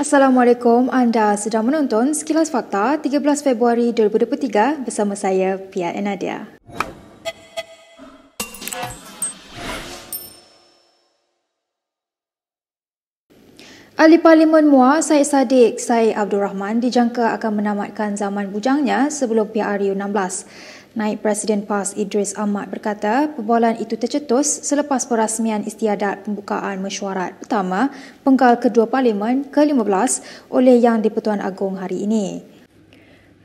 Assalamualaikum, anda sedang menonton Sekilas Fakta 13 Februari 2023 bersama saya, Pia Nadia. Ahli Parlimen Muar Syed Saddiq Syed Abdul Rahman dijangka akan menamatkan zaman bujangnya sebelum PRU 16. Naib Presiden PAS Idris Ahmad berkata perbualan itu tercetus selepas perasmian istiadat pembukaan mesyuarat pertama penggal kedua Parlimen ke-15 oleh Yang di-Pertuan Agong hari ini.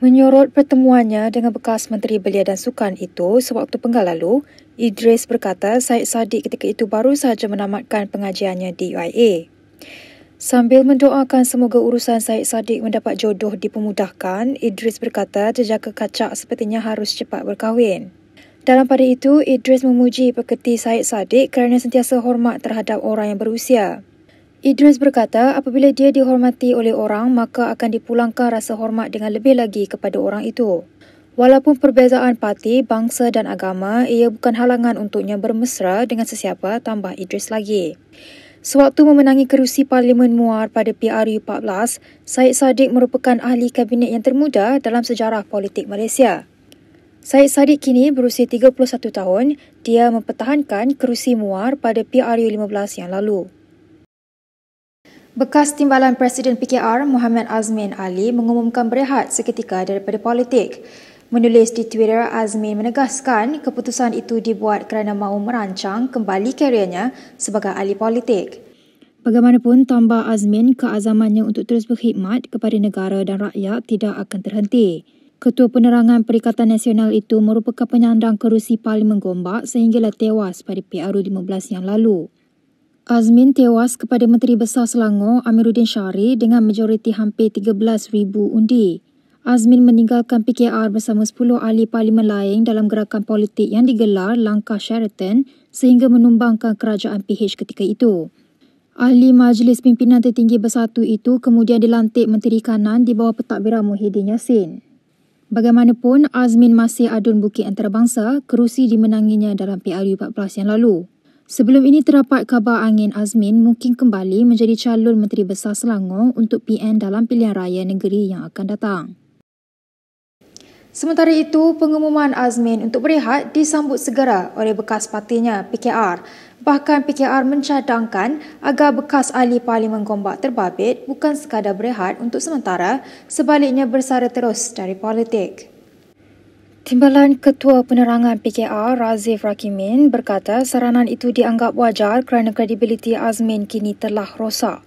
Menyorot pertemuannya dengan bekas Menteri Belia dan Sukan itu sewaktu penggal lalu, Idris berkata Syed Saddiq ketika itu baru sahaja menamatkan pengajiannya di UIA. Sambil mendoakan semoga urusan Syed Saddiq mendapat jodoh dipermudahkan, Idris berkata jejaka kacak sepertinya harus cepat berkahwin. Dalam pada itu, Idris memuji pekerti Syed Saddiq kerana sentiasa hormat terhadap orang yang berusia. Idris berkata apabila dia dihormati oleh orang, maka akan dipulangkan rasa hormat dengan lebih lagi kepada orang itu. Walaupun perbezaan parti, bangsa dan agama, ia bukan halangan untuknya bermesra dengan sesiapa, tambah Idris lagi. Sewaktu memenangi kerusi Parlimen Muar pada PRU 14, Syed Saddiq merupakan ahli kabinet yang termuda dalam sejarah politik Malaysia. Syed Saddiq kini berusia 31 tahun, dia mempertahankan kerusi Muar pada PRU 15 yang lalu. Bekas Timbalan Presiden PKR Muhammad Azmin Ali mengumumkan berehat seketika daripada politik. Menulis di Twitter, Azmin menegaskan keputusan itu dibuat kerana mahu merancang kembali kariernya sebagai ahli politik. Bagaimanapun, tambah Azmin, keazamannya untuk terus berkhidmat kepada negara dan rakyat tidak akan terhenti. Ketua Penerangan Perikatan Nasional itu merupakan penyandang kerusi Parlimen Gombak sehinggalah tewas pada PRU 15 yang lalu. Azmin tewas kepada Menteri Besar Selangor Amiruddin Syari dengan majoriti hampir 13,000 undi. Azmin meninggalkan PKR bersama 10 ahli parlimen lain dalam gerakan politik yang digelar Langkah Sheraton sehingga menumbangkan kerajaan PH ketika itu. Ahli Majlis Pimpinan Tertinggi Bersatu itu kemudian dilantik Menteri Kanan di bawah pentadbiran Muhyiddin Yassin. Bagaimanapun, Azmin masih adun Bukit Antarabangsa, kerusi dimenanginya dalam PRU 14 yang lalu. Sebelum ini terdapat khabar angin Azmin mungkin kembali menjadi calon Menteri Besar Selangor untuk PN dalam pilihan raya negeri yang akan datang. Sementara itu, pengumuman Azmin untuk berehat disambut segera oleh bekas partinya PKR. Bahkan PKR mencadangkan agar bekas ahli Parlimen Gombak terbabit bukan sekadar berehat untuk sementara, sebaliknya bersara terus dari politik. Timbalan Ketua Penerangan PKR Razif Rakimin berkata saranan itu dianggap wajar kerana kredibiliti Azmin kini telah rosak.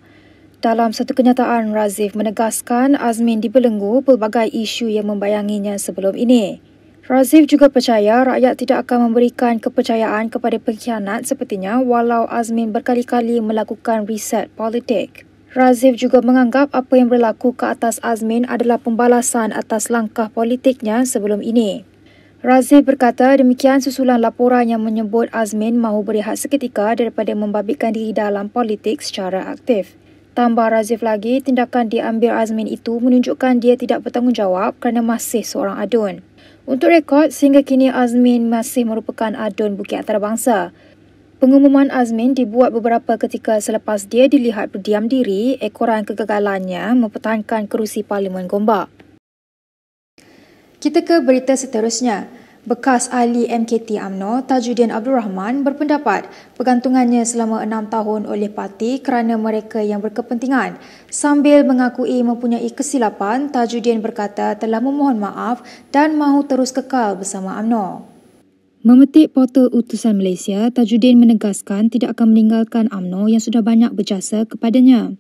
Dalam satu kenyataan, Razif menegaskan Azmin dibelenggu pelbagai isu yang membayanginya sebelum ini. Razif juga percaya rakyat tidak akan memberikan kepercayaan kepada pengkhianat sepertinya walau Azmin berkali-kali melakukan riset politik. Razif juga menganggap apa yang berlaku ke atas Azmin adalah pembalasan atas langkah politiknya sebelum ini. Razif berkata demikian susulan laporan yang menyebut Azmin mahu berehat seketika daripada membabitkan diri dalam politik secara aktif. Tambah Razif lagi, tindakan diambil Azmin itu menunjukkan dia tidak bertanggungjawab kerana masih seorang adun. Untuk rekod, sehingga kini Azmin masih merupakan adun Bukit Antarabangsa. Pengumuman Azmin dibuat beberapa ketika selepas dia dilihat berdiam diri ekoran kegagalannya mempertahankan kerusi Parlimen Gombak. Kita ke berita seterusnya. Bekas ahli MKT UMNO Tajuddin Abdul Rahman berpendapat pergantungannya selama 6 tahun oleh parti kerana mereka yang berkepentingan. Sambil mengakui mempunyai kesilapan, Tajuddin berkata telah memohon maaf dan mahu terus kekal bersama UMNO. Memetik portal Utusan Malaysia, Tajuddin menegaskan tidak akan meninggalkan UMNO yang sudah banyak berjasa kepadanya.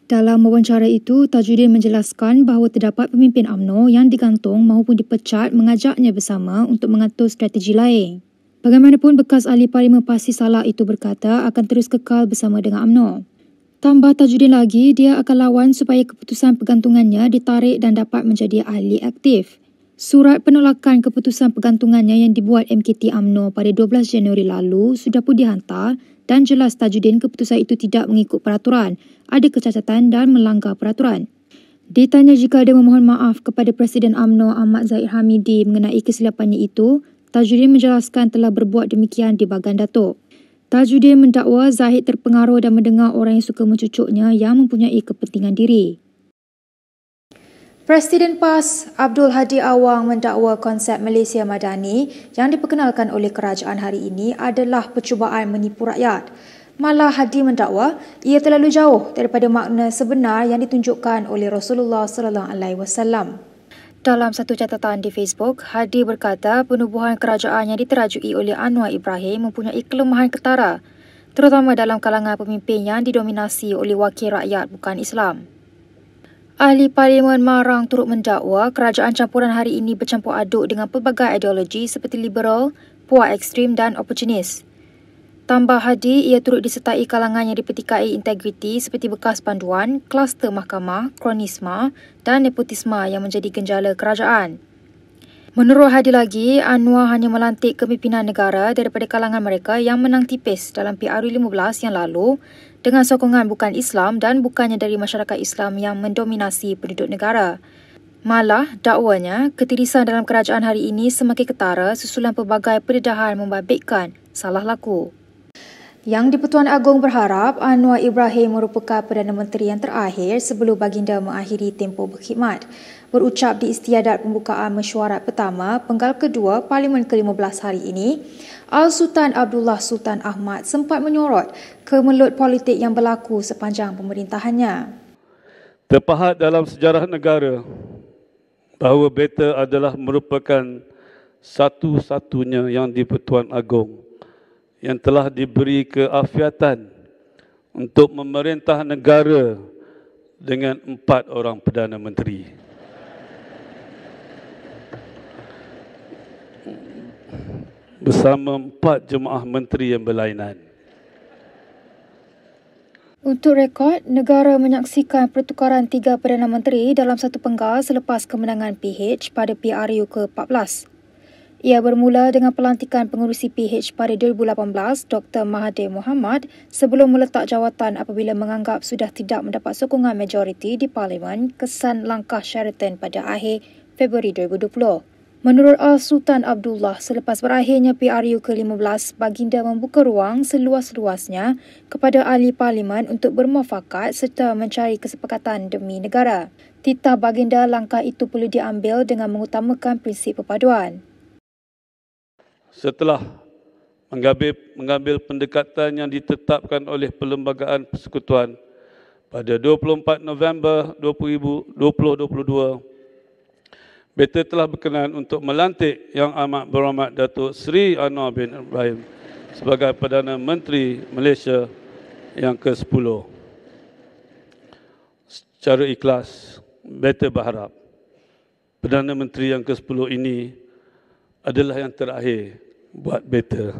Dalam wawancara itu, Tajuddin menjelaskan bahawa terdapat pemimpin UMNO yang digantung maupun dipecat mengajaknya bersama untuk mengatur strategi lain. Bagaimanapun, bekas ahli Parlimen Pasir Salah itu berkata akan terus kekal bersama dengan UMNO. Tambah Tajuddin lagi, dia akan lawan supaya keputusan pergantungannya ditarik dan dapat menjadi ahli aktif. Surat penolakan keputusan pergantungannya yang dibuat MKT UMNO pada 12 Januari lalu sudah pun dihantar dan jelas Tajuddin keputusan itu tidak mengikut peraturan, ada kecacatan dan melanggar peraturan. Ditanya jika ada memohon maaf kepada Presiden UMNO Ahmad Zahid Hamidi mengenai kesilapannya itu, Tajuddin menjelaskan telah berbuat demikian di bagan Datuk. Tajudin mendakwa Zahid terpengaruh dan mendengar orang yang suka mencucuknya yang mempunyai kepentingan diri. Presiden PAS Abdul Hadi Awang mendakwa konsep Malaysia Madani yang diperkenalkan oleh kerajaan hari ini adalah percubaan menipu rakyat. Malah Hadi mendakwa ia terlalu jauh daripada makna sebenar yang ditunjukkan oleh Rasulullah SAW. Dalam satu catatan di Facebook, Hadi berkata penubuhan kerajaan yang diterajui oleh Anwar Ibrahim mempunyai kelemahan ketara, terutama dalam kalangan pemimpin yang didominasi oleh wakil rakyat bukan Islam. Ahli Parlimen Marang turut mendakwa kerajaan campuran hari ini bercampur aduk dengan pelbagai ideologi seperti liberal, puak ekstrim dan oportunis. Tambah Hadi, ia turut disertai kalangan yang dipertikai integriti seperti bekas panduan, kluster mahkamah, kronisma dan nepotisme yang menjadi genjala kerajaan. Menurut Hadi lagi, Anwar hanya melantik kepimpinan negara daripada kalangan mereka yang menang tipis dalam PRU 15 yang lalu dengan sokongan bukan Islam dan bukannya dari masyarakat Islam yang mendominasi penduduk negara. Malah, dakwanya, ketirisan dalam kerajaan hari ini semakin ketara susulan pelbagai pendedahan membabitkan salah laku. Yang di-Pertuan Agong berharap Anwar Ibrahim merupakan Perdana Menteri yang terakhir sebelum baginda mengakhiri tempoh berkhidmat. Berucap di istiadat pembukaan mesyuarat pertama penggal kedua Parlimen ke-15 hari ini, Al-Sultan Abdullah Sultan Ahmad sempat menyorot kemelut politik yang berlaku sepanjang pemerintahannya. Terpahat dalam sejarah negara bahawa beta adalah merupakan satu-satunya yang di-Pertuan Agong yang telah diberi keafiatan untuk memerintah negara dengan 4 orang Perdana Menteri. Bersama 4 jemaah menteri yang berlainan. Untuk rekod, negara menyaksikan pertukaran 3 Perdana Menteri dalam satu penggal selepas kemenangan PH pada PRU ke-14. Ia bermula dengan pelantikan pengerusi PH pada 2018 Dr. Mahathir Mohamad sebelum meletak jawatan apabila menganggap sudah tidak mendapat sokongan majoriti di Parlimen kesan langkah Sheraton pada akhir Februari 2020. Menurut Al-Sultan Abdullah, selepas berakhirnya PRU ke-15, baginda membuka ruang seluas-luasnya kepada ahli Parlimen untuk bermuafakat serta mencari kesepakatan demi negara. Titah baginda, langkah itu perlu diambil dengan mengutamakan prinsip perpaduan. Setelah mengambil pendekatan yang ditetapkan oleh Perlembagaan Persekutuan pada 24 November 2022, beta telah berkenan untuk melantik Yang Amat Berhormat Datuk Seri Anwar bin Ibrahim sebagai Perdana Menteri Malaysia yang ke-10. Secara ikhlas, beta berharap Perdana Menteri yang ke-10 ini adalah yang terakhir buat beta.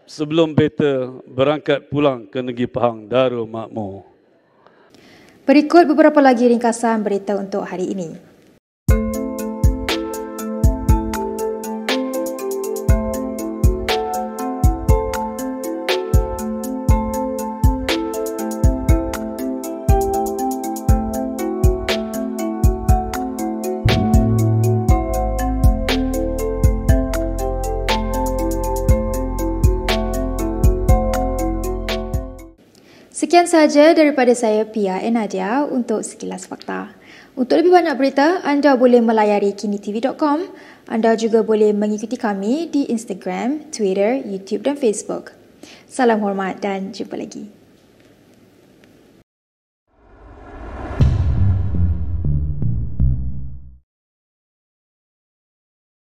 Sebelum beta berangkat pulang ke negeri Pahang Darul Makmur. Berikut beberapa lagi ringkasan berita untuk hari ini. Sekian sahaja daripada saya, Pia Nadia, untuk Sekilas Fakta. Untuk lebih banyak berita, anda boleh melayari kinitv.com. Anda juga boleh mengikuti kami di Instagram, Twitter, YouTube dan Facebook. Salam hormat dan jumpa lagi.